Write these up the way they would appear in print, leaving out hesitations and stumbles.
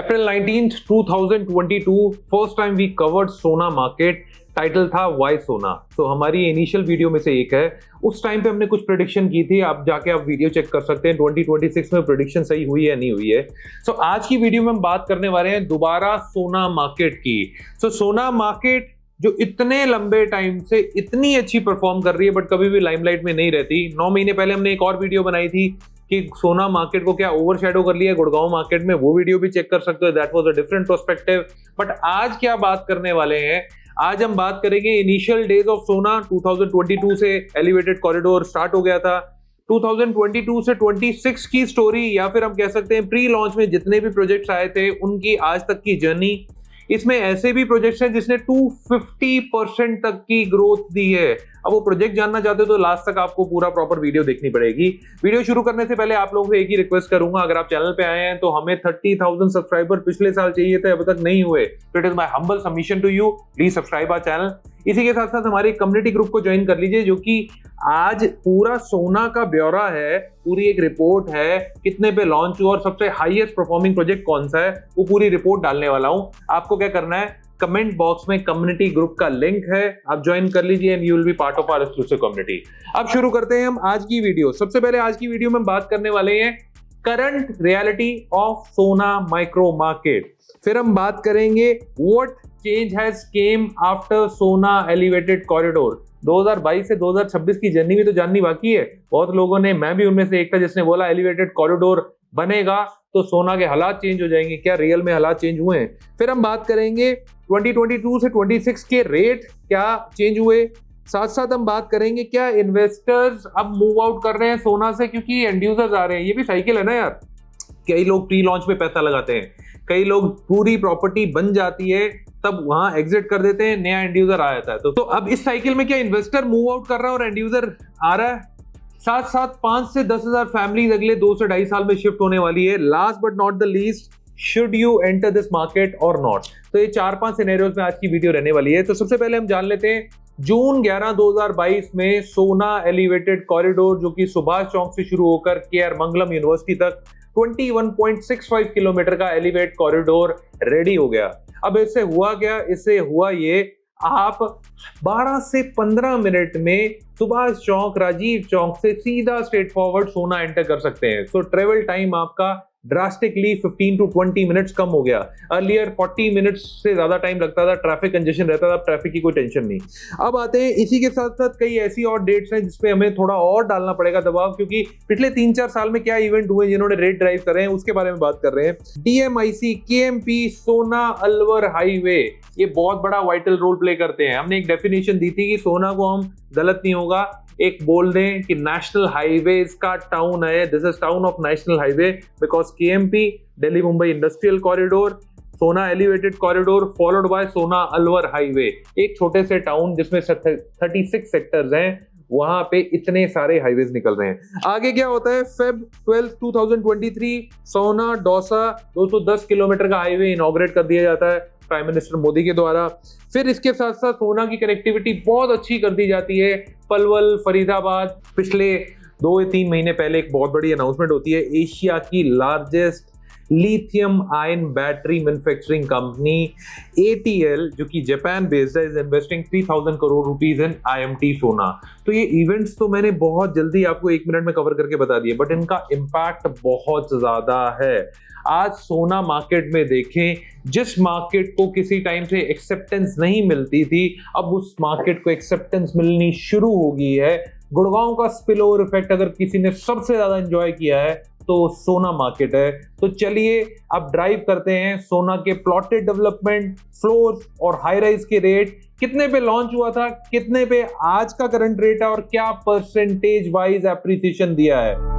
April 19th, 2022, first time we covered sona market. Title था why sona. So हमारी initial video में से एक है। उस टाइम पे हमने कुछ प्रेडिक्शन की थी, आप जाके आप वीडियो चेक कर सकते हैं 2026 में प्रेडिक्शन सही हुई है नहीं हुई है। सो आज की वीडियो में हम बात करने वाले हैं दोबारा सोना मार्केट की। सोना मार्केट जो इतने लंबे टाइम से इतनी अच्छी परफॉर्म कर रही है बट कभी भी लाइमलाइट में नहीं रहती। 9 महीने पहले हमने एक और वीडियो बनाई थी कि सोना मार्केट को क्या ओवरशैडो कर लिया गुड़गांव मार्केट में, वो वीडियो भी चेक कर सकते हो। That was a different perspective. But आज क्या बात करने वाले हैं, आज हम बात करेंगे इनिशियल डेज ऑफ सोना। 2022 से एलिवेटेड कॉरिडोर स्टार्ट हो गया था। 2022 से 26 की स्टोरी, या फिर हम कह सकते हैं प्री लॉन्च में जितने भी प्रोजेक्ट्स आए थे उनकी आज तक की जर्नी। इसमें ऐसे भी प्रोजेक्ट्स हैं जिसने 250% तक की ग्रोथ दी है। अब वो प्रोजेक्ट जानना चाहते हो तो लास्ट तक आपको पूरा प्रॉपर वीडियो देखनी पड़ेगी। वीडियो शुरू करने से पहले आप लोगों से एक ही रिक्वेस्ट करूंगा, अगर आप चैनल पे आए हैं तो हमें 30,000 सब्सक्राइबर पिछले साल चाहिए थे, अब तक नहीं हुए। तो it is my humble submission to you, please subscribe our channel. इसी के साथ साथ हमारे कम्युनिटी ग्रुप को ज्वाइन कर लीजिए, जो कि आज पूरा सोना का ब्यौरा है, पूरी एक रिपोर्ट है, कितने पे लॉन्च हुआ और सबसे हाईएस्ट परफॉर्मिंग प्रोजेक्ट कौन सा है, वो पूरी रिपोर्ट डालने वाला हूं। आपको क्या करना है, कमेंट बॉक्स में कम्युनिटी ग्रुप का लिंक है, आप ज्वाइन कर लीजिए and you will be part of our exclusive community. अब शुरू करते हैं हम आज की वीडियो। सबसे पहले आज की वीडियो में बात करने वाले हैं करंट रियलिटी ऑफ सोना माइक्रो मार्केट। फिर हम बात करेंगे what change has came after सोना एलिवेटेड कॉरिडोर। 2022 से 2026 की जर्नी भी तो जाननी बाकी है। बहुत लोगों ने, मैं भी उनमें से एक था जिसने बोला एलिवेटेड कॉरिडोर बनेगा तो सोना के हालात चेंज हो जाएंगे। क्या रियल में हालात चेंज हुए हैं? फिर हम बात करेंगे 2022 से 26 के रेट क्या चेंज हुए। साथ साथ हम बात करेंगे क्या इन्वेस्टर्स अब मूव आउट कर रहे हैं सोना से क्योंकि एंड यूजर्स आ रहे हैं। ये भी साइकिल है ना यार, कई लोग प्री लॉन्च में पैसा लगाते हैं, कई लोग पूरी प्रॉपर्टी बन जाती है तब वहां एग्जिट कर देते हैं, नया एंड यूजर आ जाता है। तो अब इस साइकिल में क्या इन्वेस्टर मूव आउट कर रहा है और एंड यूजर आ रहा है। साथ साथ 5 से 10,000 फैमिलीज अगले 2 से 2.5 साल में शिफ्ट होने वाली है। Last but not the least, should you enter this market और नॉट। तो ये 4-5 सिनेरियोज में आज की वीडियो रहने वाली है। तो सबसे पहले हम जान लेते हैं जून 11, 2022 में सोना एलिवेटेड कॉरिडोर, जो कि सुभाष चौक से शुरू होकर केआर मंगलम यूनिवर्सिटी तक 21.65 किलोमीटर का एलिवेट कॉरिडोर रेडी हो गया। अब इससे हुआ क्या, इससे हुआ ये, आप 12 से 15 मिनट में सुभाष चौक, राजीव चौक से सीधा स्ट्रेट फॉरवर्ड सोना एंटर कर सकते हैं। सो ट्रेवल टाइम आपका ड्रास्टिकली 15 to 20 मिनट्स कम हो गया। अर्लियर 40 मिनट्स से ज्यादा टाइम लगता था, ट्रैफिक कंजेशन रहता था, ट्रैफिक की कोई टेंशन नहीं। अब आते हैं इसी के साथ साथ कई ऐसी और डेट्स हैं जिसपे हमें थोड़ा और डालना पड़ेगा दबाव, क्योंकि पिछले 3-4 साल में क्या इवेंट हुए जिन्होंने रेट ड्राइव करे हैं उसके बारे में बात कर रहे हैं। DMIC KMP सोना अलवर हाईवे, ये बहुत बड़ा वाइटल रोल प्ले करते हैं। हमने एक डेफिनेशन दी थी कि सोना को हम, गलत नहीं होगा, एक बोल दें कि नेशनल हाईवेज का टाउन है। This is town of national highway because KMP Delhi Mumbai industrial corridor, सोना एलिवेटेड कॉरिडोर फॉलोड बाय सोना अलवर हाईवे। एक छोटे से टाउन जिसमें 36 सेक्टर्स हैं, वहां पे इतने सारे हाईवेज निकल रहे हैं। आगे क्या होता है, Feb 12, 2023 सोना डोसा 210 किलोमीटर का हाईवे इनॉग्रेट कर दिया जाता है प्राइम मिनिस्टर मोदी के द्वारा। फिर इसके साथ साथ सोना की कनेक्टिविटी बहुत अच्छी कर दी जाती है। पलवल, फरीदाबाद, पिछले 2 या 3 महीने पहले एक बहुत बड़ी अनाउंसमेंट होती है, एशिया की largest lithium ion battery manufacturing company ATL, जो कि जापान बेस्ड है, is investing 3,000 crore rupees in IMT सोना। तो ये इवेंट्स तो मैंने बहुत जल्दी आपको 1 मिनट में कवर करके बता दिए, बट इनका इम्पैक्ट बहुत ज्यादा है। आज सोना मार्केट में देखें, जिस मार्केट को किसी टाइम से एक्सेप्टेंस नहीं मिलती थी, अब उस मार्केट को एक्सेप्टेंस मिलनी शुरू हो गई है। गुड़गांव का स्पिल ओवर इफेक्ट अगर किसी ने सबसे ज्यादा एंजॉय किया है तो सोना मार्केट है। तो चलिए अब ड्राइव करते हैं सोना के प्लॉटेड डेवलपमेंट, फ्लोर्स और हाई राइज के रेट, कितने पे लॉन्च हुआ था, कितने पे आज का करंट रेट है और क्या परसेंटेज वाइज एप्रिसिएशन दिया है।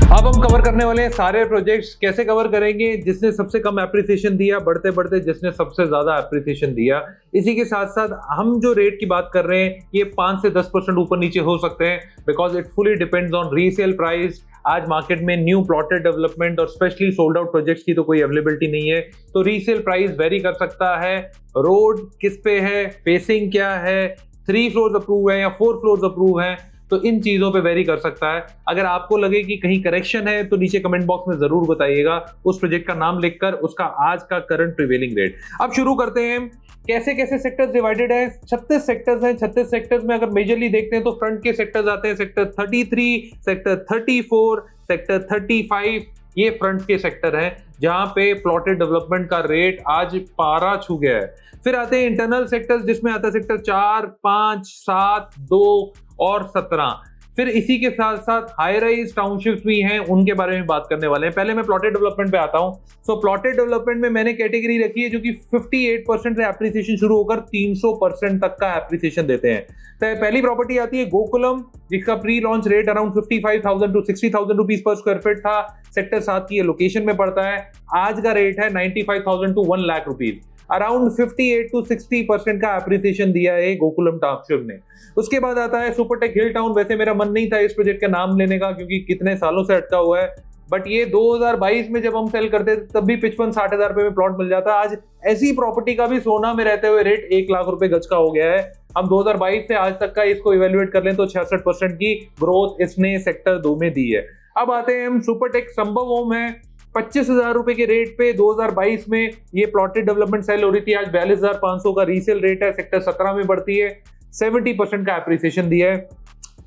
अब हम कवर करने वाले हैं सारे प्रोजेक्ट्स। कैसे कवर करेंगे, जिसने सबसे कम एप्रिसिएशन दिया, बढ़ते बढ़ते जिसने सबसे ज्यादा एप्रिसिएशन दिया। इसी के साथ साथ हम जो रेट की बात कर रहे हैं ये 5 से 10% ऊपर नीचे हो सकते हैं, because it fully depends on resale price. आज मार्केट में न्यू प्लॉटेड डेवलपमेंट और स्पेशली सोल्ड आउट प्रोजेक्ट्स की तो कोई अवेलेबिलिटी नहीं है, तो रीसेल प्राइस वेरी कर सकता है। रोड किस पे है, फेसिंग क्या है, 3 फ्लोर्स अप्रूव है या 4 फ्लोर्स अप्रूव है, तो इन चीजों पे वेरी कर सकता है। अगर आपको लगे कि कहीं करेक्शन है तो नीचे कमेंट बॉक्स में जरूर बताइएगा, उस प्रोजेक्ट का नाम लिखकर उसका आज का करंट प्रिवेलिंग रेट। अब शुरू करते हैं कैसे कैसे सेक्टर्स डिवाइडेड है। 36 सेक्टर्स हैं। 36 सेक्टर्स में अगर मेजरली देखते हैं तो फ्रंट के सेक्टर्स आते हैं सेक्टर 33, सेक्टर 34, सेक्टर 35। ये फ्रंट के सेक्टर हैं जहां पे प्लॉटेड डेवलपमेंट का रेट आज पारा छू गया है। फिर आते हैं इंटरनल सेक्टर्स जिसमें आता है सेक्टर 4, 5, 7, 2 और 17। फिर इसी के साथ साथ हाई राइज टाउनशिप्स भी हैं, उनके बारे में बात करने वाले हैं। पहले मैं प्लॉटेड डेवलपमेंट पे आता हूं। सो प्लॉटेड डेवलपमेंट में मैंने कैटेगरी रखी है जो कि 58% से एप्रिसिएशन शुरू होकर 300% तक का एप्रिसिएशन देते हैं। तो पहली प्रॉपर्टी आती है गोकुलम, जिसका pre launch rate around 55,000 to 60,000 rupees per square feet था। सेक्टर 7 की लोकेशन में पड़ता है। आज का रेट है 95,000 to 1 lakh rupees. Around 58 to 60% का एप्रिसिएशन दिया है गोकुलम टाउनशिप ने। उसके बाद आता है सुपरटेक हिल टाउन। वैसे मेरा मन नहीं था इस प्रोजेक्ट का नाम लेने का क्योंकि कितने सालों से अटका हुआ है, बट ये 2022 में जब हम सेल करते थे तब भी 55-60 हजार रुपए में प्लॉट मिल जाता। आज ऐसी प्रॉपर्टी का भी सोना में रहते हुए रेट 1 लाख रुपए गज का हो गया है। हम 2022 से आज तक का इसको इवेल्युएट कर लें तो 66% की ग्रोथ इसने सेक्टर 2 में दी है। अब आते हैं हम सुपरटेक संभव होम है। 25,000 रुपए के रेट पे 2022 में ये प्लॉटेड डेवलपमेंट सेल हो रही थी। आज 42,500 का रीसेल रेट है। सेक्टर 17 में बढ़ती है। 70% का एप्रिसिएशन दिया है।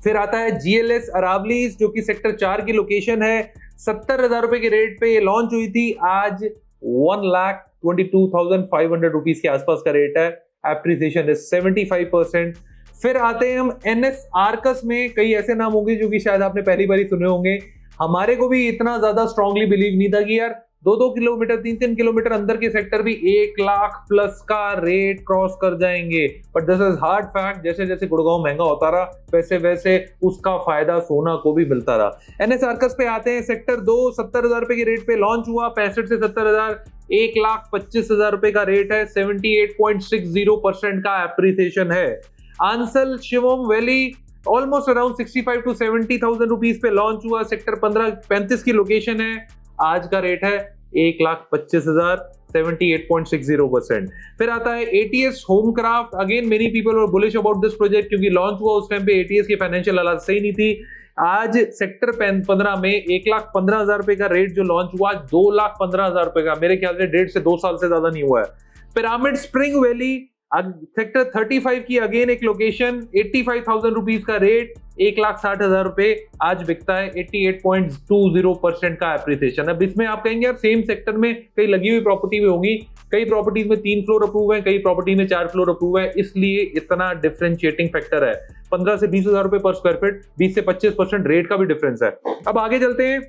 फिर आता है जीएलएस अरावलीज जो कि सेक्टर 4 की लोकेशन है। 70,000 रुपए के रेट पे ये लॉन्च हुई थी। आज 1,22,500 रुपीज के आसपास का रेट है। Appreciation is 75%। फिर आते हैं हम एनएस आर्कस में। कई ऐसे नाम होंगे जो कि शायद आपने पहली बार सुने होंगे। हमारे को भी इतना ज्यादा स्ट्रांगली बिलीव नहीं था कि यार 2-2 किलोमीटर 3-3 किलोमीटर अंदर के सेक्टर भी 1 लाख प्लस का रेट क्रॉस कर जाएंगे। But this is hard fact. जैसे जैसे गुड़गांव महंगा होता रहा वैसे वैसे उसका फायदा सोना को भी मिलता रहा। एनएस आर्कस पे आते हैं। सेक्टर 2 70,000 रुपए के रेट पे लॉन्च हुआ। 65 से 70,000 1,25,000 रुपए का रेट है। 78.60% का एप्रिसिएशन है। Ansal Shivam valley almost around 65 to 70,000 rupees पे लॉन्च हुआ। सेक्टर 15-35 की लोकेशन है। आज का रेट है 1,25,000, 78.60%। फिर आता है ATS homecraft. Again many people were bullish about this project क्योंकि लॉन्च हुआ उस टाइम पे एटीएस की फाइनेंशियल हालत सही नहीं थी। आज सेक्टर 15 में 1,15,000 रुपए का रेट जो लॉन्च हुआ, 2,15,000 रुपए का। मेरे ख्याल से 1.5 से 2 साल से ज्यादा नहीं हुआ है। पिरामिड स्प्रिंग वैली सेक्टर 35 की अगेन एक लोकेशन, 85,000 रुपीज का रेट, 1,60,000 रुपए। आज बिकता है। 88.20% का एप्रिसिएशन। अब इसमें आप कहेंगे यार सेम सेक्टर में कई लगी हुई प्रॉपर्टी भी होंगी। कई प्रॉपर्टीज में 3 फ्लोर अप्रूव है, कई प्रॉपर्टी में 4 फ्लोर अप्रूव है, इसलिए इतना डिफरेंशिएटिंग फैक्टर है। 15 से 20,000 रुपए पर स्क्वायर फीट, 20 से 25% रेट का भी डिफरेंस है। अब आगे चलते हैं।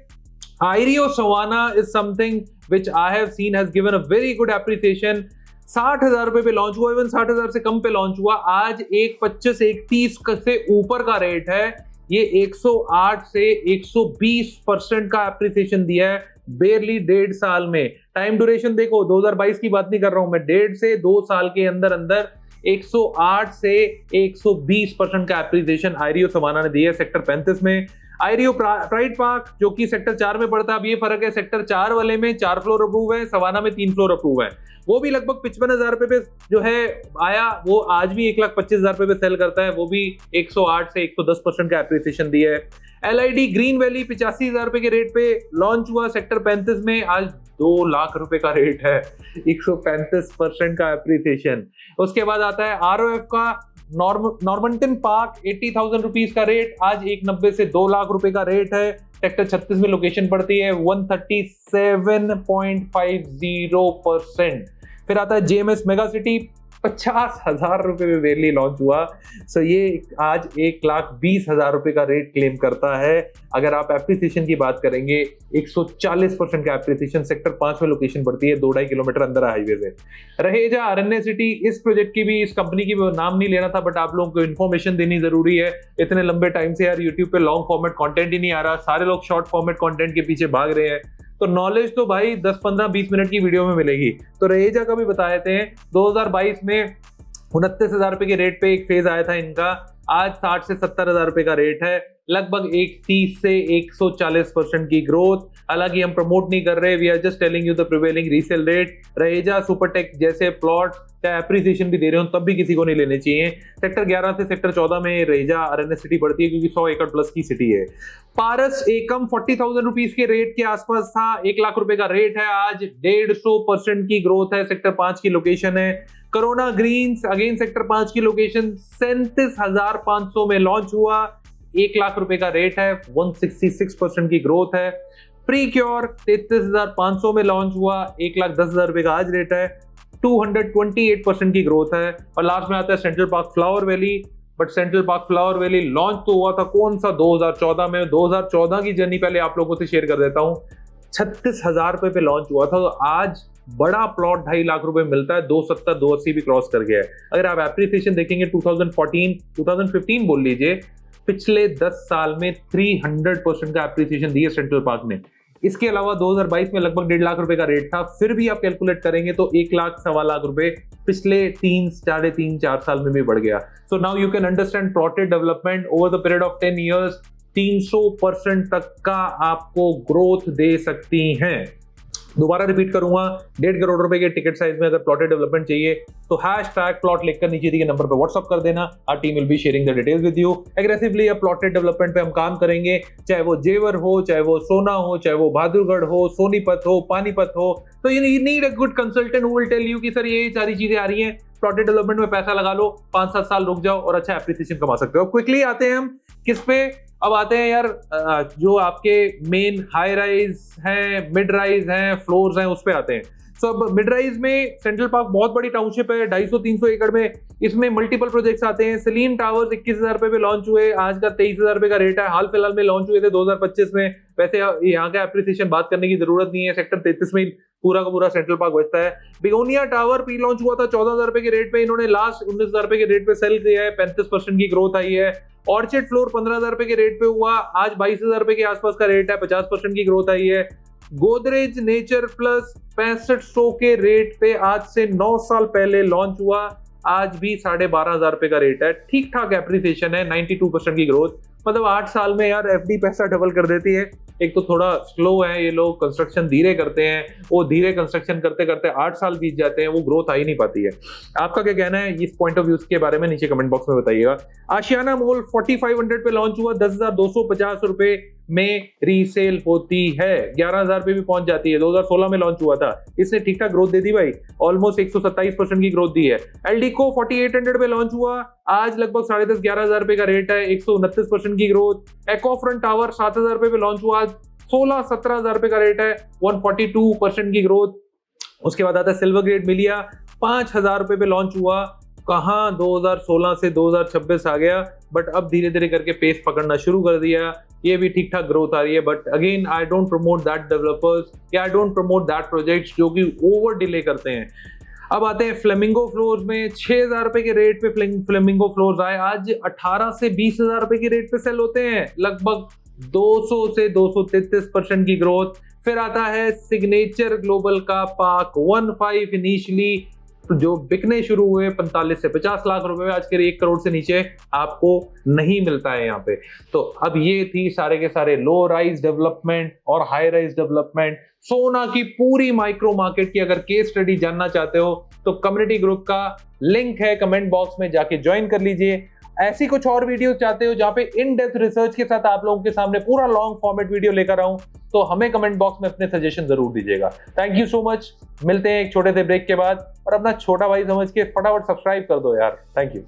Ireo Savannah is something which I have seen has given a very good appreciation. 60,000 रुपए पे लॉन्च हुआ, इवन 60,000 से कम पे लॉन्च हुआ। आज 1,25-1,30 से ऊपर का रेट है। ये 108 से 120% का एप्रिसिएशन दिया है बेरली 1.5 साल में। टाइम ड्यूरेशन देखो, 2022 की बात नहीं कर रहा हूं मैं, 1.5 से 2 साल के अंदर अंदर 108 से 120% का एप्रिसिएशन आईरियो सवाना ने दिया है सेक्टर 35 में। आईरियो प्राइड पार्क जो कि सेक्टर 4 में पड़ता है। अब ये फर्क है, सेक्टर 4 वाले में 4 फ्लोर अप्रूव है, सवाना में 3 फ्लोर अप्रूव है। वो भी लगभग 55,000 रुपए पे जो है आया, वो आज भी 1,25,000 रुपए पे सेल करता है। वो भी 108 से 110% का एप्रिसिएशन दिया है। एलआईडी ग्रीन वैली 85,000 रुपए के रेट पे लॉन्च हुआ सेक्टर 35 में। आज 2 लाख रुपए का रेट है, 135% का एप्रिसिएशन। उसके बाद आता है आरओएफ का नॉर्मंटन पार्क, 80,000 रुपीज का रेट। आज 190 से 2 लाख रुपए का रेट है। सेक्टर 36 में लोकेशन पड़ती है। 137.50%। फिर आता है जेएमएस मेगा सिटी, 50,000 रुपए में वेरली लॉन्च हुआ। सो ये आज 1,20,000 रुपए का रेट क्लेम करता है। अगर आप एप्रिसिएशन की बात करेंगे, 140% का एप्रिसिएशन। सेक्टर 5 में लोकेशन पड़ती है, 2-2.5 किलोमीटर अंदर हाईवे से। रहेजा अरण्य सिटी, इस प्रोजेक्ट की भी, इस कंपनी की भी नाम नहीं लेना था, बट आप लोगों को इन्फॉर्मेशन देनी जरूरी है। इतने लंबे टाइम से यार यूट्यूब पे लॉन्ग फॉर्मेट कंटेंट ही नहीं आ रहा, सारे लोग शॉर्ट फॉर्मेट कंटेंट के पीछे भाग रहे हैं। तो नॉलेज तो भाई 10, 15, 20 मिनट की वीडियो में मिलेगी। तो रहेजा का भी बता देते हैं। 2022 में 29,000 रुपए के रेट पे एक फेज आया था इनका। आज 60 से 70,000 रुपए का रेट है। लगभग 130 से 140% की ग्रोथ। हालांकि हम प्रमोट नहीं कर रहे, we are just telling you the prevailing resale rate. Raheja Supertech जैसे प्लॉट चाहे एप्रिसिएशन भी दे रहे हो तब भी किसी को नहीं लेने चाहिए। सेक्टर 11 से सेक्टर 14 में रहेजा आरएनएस सिटी बढ़ती है क्योंकि 100 एकड़ प्लस की सिटी है। पारस एकम 40,000 रुपीज के रेट के आसपास था, 1 लाख रुपए का रेट है, आज 150% की ग्रोथ है, सेक्टर 5 की लोकेशन है। करोना ग्रीन्स अगेन सेक्टर 5 की लोकेशन 37,500 में लॉन्च हुआ, 1 लाख रुपए का रेट है, 166% की ग्रोथ है। प्रीक्योर 33,500 में लॉन्च हुआ, 1,10,000 रुपए का आज रेट है, 228% की ग्रोथ है। और लास्ट में आता है central park flower valley, but central park flower valley launch तो हुआ था कौन सा 2014 में। 2014 की जर्नी पहले आप लोगों से शेयर कर देता हूं, 36,000 रुपए पे लॉन्च हुआ था, तो आज बड़ा प्लॉट 2.5 लाख रुपए मिलता है, 270 280 भी क्रॉस कर गया है। अगर आप एप्रिसिएशन देखेंगे 2015 बोल लीजिए, पिछले 10 साल में 300% का एप्रिसिएशन दिया सेंट्रल पार्क ने। इसके अलावा 2022 में लगभग 1.5 लाख रुपए का रेट था, फिर भी आप कैलकुलेट करेंगे तो 1 लाख सवा लाख रुपए पिछले 3-4 साल में भी बढ़ गया। So now you can understand plotted development over the period of 10 years 300% तक का आपको ग्रोथ दे सकती हैं। दोबारा रिपीट करूंगा, 1.5 करोड़ रुपए के टिकट साइज में अगर प्लॉटेड डेवलपमेंट चाहिए तो #प्लॉट लिखकर नीचे दिए नंबर पर व्हाट्सअप कर देना। Our team will be sharing the details with you. Aggressively अब प्लॉटेड डेवलपमेंट पे हम काम करेंगे, चाहे वो जेवर हो, चाहे वो सोना हो, चाहे वो बहादुरगढ़ हो, सोनीपत हो, पानीपत हो। तो you need a good consultant who will tell you कि सर ये सारी चीजें आ रही हैं, प्लॉटेड डेवलपमेंट में पैसा लगा लो, 5-7 साल रुक जाओ और अच्छा एप्रिसिएशन कमा सकते हो। क्विकली आते हैं हम किस पे, अब आते हैं यार जो आपके मेन हाई राइज हैं, मिड राइज हैं, फ्लोर्स हैं, उस पे आते हैं। सो अब मिड राइज में सेंट्रल पार्क बहुत बड़ी टाउनशिप है, 250-300 एकड़ में, इसमें मल्टीपल प्रोजेक्ट्स आते हैं। सलीम टावर्स 21,000 रुपए पे लॉन्च हुए, आज का 23,000 रुपए का रेट है, हाल फिलहाल में लॉन्च हुए थे 2025 में। वैसे यहाँ का एप्रिसिएशन बात करने की जरूरत नहीं है, सेक्टर 33 में पूरा का पूरा सेंट्रल पार्क बचता है। बिगोनिया टावर प्री लॉन्च हुआ था 14,000 रुपए के रेट पे, इन्होंने लास्ट 19,000 रुपए के रेट पे सेल किया है, 35% की ग्रोथ आई है। ऑर्चिड फ्लोर 15,000 रुपए के रेट पे हुआ, आज 22,000 रुपए के आसपास का रेट है, 50% की ग्रोथ आई है। गोदरेज नेचर प्लस 6500 के रेट पे आज से 9 साल पहले लॉन्च हुआ, आज भी 12,500 रुपए का रेट है, ठीक ठाक एप्रिसिएशन है, 92% की ग्रोथ। मतलब 8 साल में यार एफडी पैसा डबल कर देती है। एक तो थोड़ा स्लो है ये लोग, कंस्ट्रक्शन धीरे करते हैं, वो धीरे कंस्ट्रक्शन करते करते 8 साल बीत जाते हैं, वो ग्रोथ आ ही नहीं पाती है। आपका क्या कहना है इस पॉइंट ऑफ व्यू के बारे में, नीचे कमेंट बॉक्स में बताइएगा। आशियाना मॉल 4500 पे लॉन्च हुआ, 10,250 रुपए में रीसेल होती है, 11,000 पे भी पहुंच जाती है, 2016 में लॉन्च हुआ था, इसने ठीक ठाक ग्रोथ दे दी भाई, ऑलमोस्ट 127% की ग्रोथ दी है। एलडीको 4800 पे लॉन्च हुआ, आज लगभग 10,500-11,000 रुपए का रेट है, 129% की ग्रोथ। एक्वाफ्रंट टावर 7,000 रुपए पे लॉन्च हुआ, 16-17,000 रुपए का रेट है, 142% की ग्रोथ। उसके बाद आता है सिल्वर ग्रेड मिलिया, 5,000 रुपए पे लॉन्च हुआ, कहां 2016 से 2026 आ गया, बट अब धीरे धीरे करके पेस पकड़ना शुरू कर दिया, ये भी ठीक ठाक ग्रोथ आ रही है। But again I don't promote that developers या I don't promote that projects जो कि ओवर डिले करते हैं। अब आते हैं फ्लेमिंगो फ्लोर्स में, 6,000 रुपए के रेट पे फ्लेमिंगो फ्लोर्स आए, आज 18 से 20,000 रुपए के रेट पे सेल होते हैं, लगभग 200 से 233% की ग्रोथ। फिर आता है सिग्नेचर ग्लोबल का पार्क 15 इनिशियली जो बिकने शुरू हुए 45 से 50 लाख रुपए में, आज के 1 करोड़ से नीचे आपको नहीं मिलता है यहाँ पे। तो अब ये थी सारे के सारे लो राइज डेवलपमेंट और हाई राइज डेवलपमेंट, सोना की पूरी माइक्रो मार्केट की अगर केस स्टडी जानना चाहते हो तो कम्युनिटी ग्रुप का लिंक है कमेंट बॉक्स में, जाके ज्वाइन कर लीजिए। ऐसी कुछ और वीडियो चाहते हो जहां पे इन डेप्थ रिसर्च के साथ आप लोगों के सामने पूरा लॉन्ग फॉर्मेट वीडियो लेकर आऊं, तो हमें कमेंट बॉक्स में अपने सजेशन जरूर दीजिएगा। थैंक यू सो मच, मिलते हैं एक छोटे से ब्रेक के बाद, और अपना छोटा भाई समझ के फटाफट सब्सक्राइब कर दो यार। Thank you.